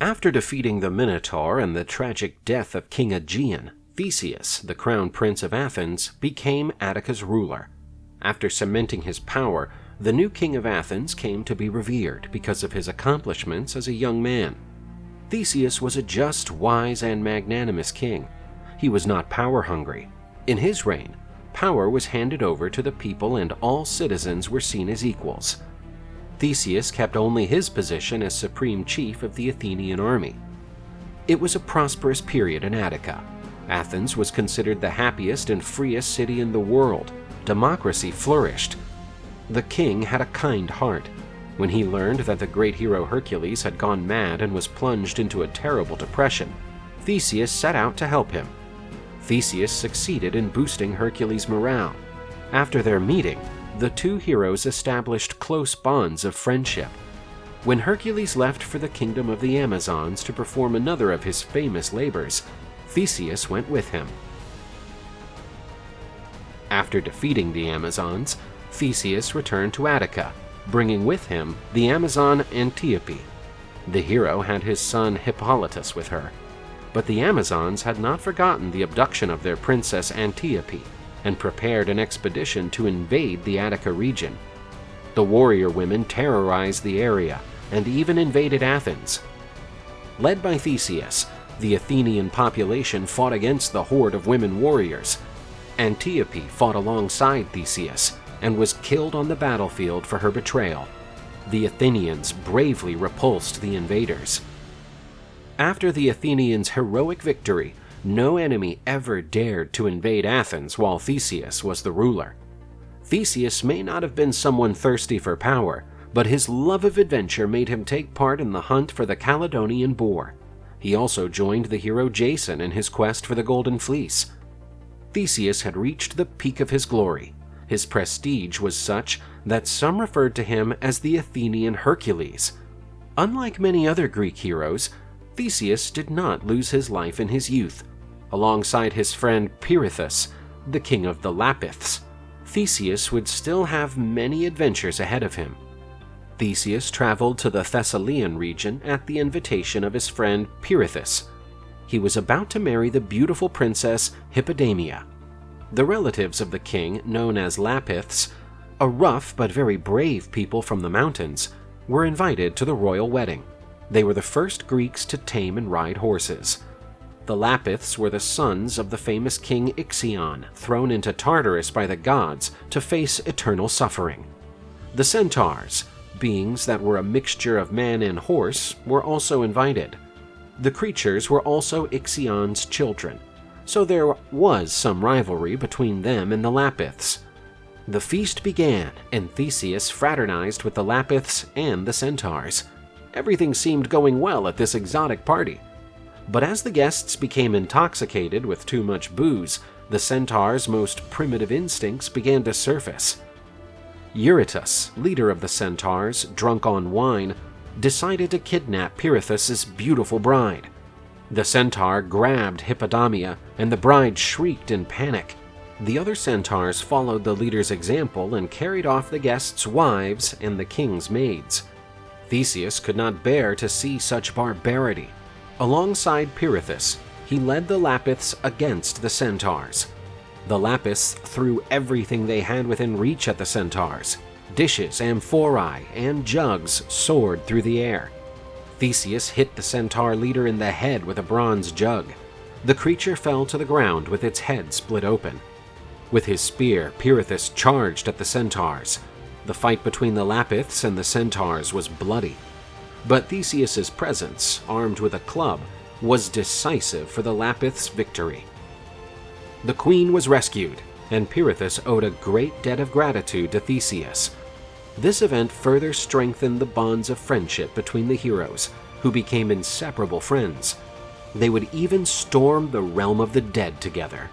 After defeating the Minotaur and the tragic death of King Aegeon, Theseus, the crown prince of Athens, became Attica's ruler. After cementing his power, the new king of Athens came to be revered because of his accomplishments as a young man. Theseus was a just, wise, and magnanimous king. He was not power-hungry. In his reign, power was handed over to the people and all citizens were seen as equals. Theseus kept only his position as supreme chief of the Athenian army. It was a prosperous period in Attica. Athens was considered the happiest and freest city in the world. Democracy flourished. The king had a kind heart. When he learned that the great hero Hercules had gone mad and was plunged into a terrible depression, Theseus set out to help him. Theseus succeeded in boosting Hercules' morale. After their meeting, the two heroes established close bonds of friendship. When Hercules left for the kingdom of the Amazons to perform another of his famous labors, Theseus went with him. After defeating the Amazons, Theseus returned to Attica, bringing with him the Amazon Antiope. The hero had his son Hippolytus with her. But the Amazons had not forgotten the abduction of their princess Antiope and prepared an expedition to invade the Attica region. The warrior women terrorized the area and even invaded Athens. Led by Theseus, the Athenian population fought against the horde of women warriors. Antiope fought alongside Theseus and was killed on the battlefield for her betrayal. The Athenians bravely repulsed the invaders. After the Athenians' heroic victory, no enemy ever dared to invade Athens while Theseus was the ruler. Theseus may not have been someone thirsty for power, but his love of adventure made him take part in the hunt for the Caledonian boar. He also joined the hero Jason in his quest for the Golden Fleece. Theseus had reached the peak of his glory. His prestige was such that some referred to him as the Athenian Hercules. Unlike many other Greek heroes, Theseus did not lose his life in his youth. Alongside his friend Pirithous, the king of the Lapiths, Theseus would still have many adventures ahead of him. Theseus traveled to the Thessalian region at the invitation of his friend Pirithous. He was about to marry the beautiful princess Hippodamia. The relatives of the king, known as Lapiths, a rough but very brave people from the mountains, were invited to the royal wedding. They were the first Greeks to tame and ride horses. The Lapiths were the sons of the famous king Ixion, thrown into Tartarus by the gods to face eternal suffering. The centaurs, beings that were a mixture of man and horse, were also invited. The creatures were also Ixion's children, so there was some rivalry between them and the Lapiths. The feast began, and Theseus fraternized with the Lapiths and the centaurs. Everything seemed going well at this exotic party. But as the guests became intoxicated with too much booze, the centaurs' most primitive instincts began to surface. Eurytus, leader of the centaurs, drunk on wine, decided to kidnap Pirithous' beautiful bride. The centaur grabbed Hippodamia, and the bride shrieked in panic. The other centaurs followed the leader's example and carried off the guests' wives and the king's maids. Theseus could not bear to see such barbarity. Alongside Pirithous, he led the Lapiths against the centaurs. The Lapiths threw everything they had within reach at the centaurs. Dishes, amphorae, and jugs soared through the air. Theseus hit the centaur leader in the head with a bronze jug. The creature fell to the ground with its head split open. With his spear, Pirithous charged at the centaurs. The fight between the Lapiths and the centaurs was bloody. But Theseus's presence, armed with a club, was decisive for the Lapiths' victory. The queen was rescued, and Pirithous owed a great debt of gratitude to Theseus. This event further strengthened the bonds of friendship between the heroes, who became inseparable friends. They would even storm the realm of the dead together.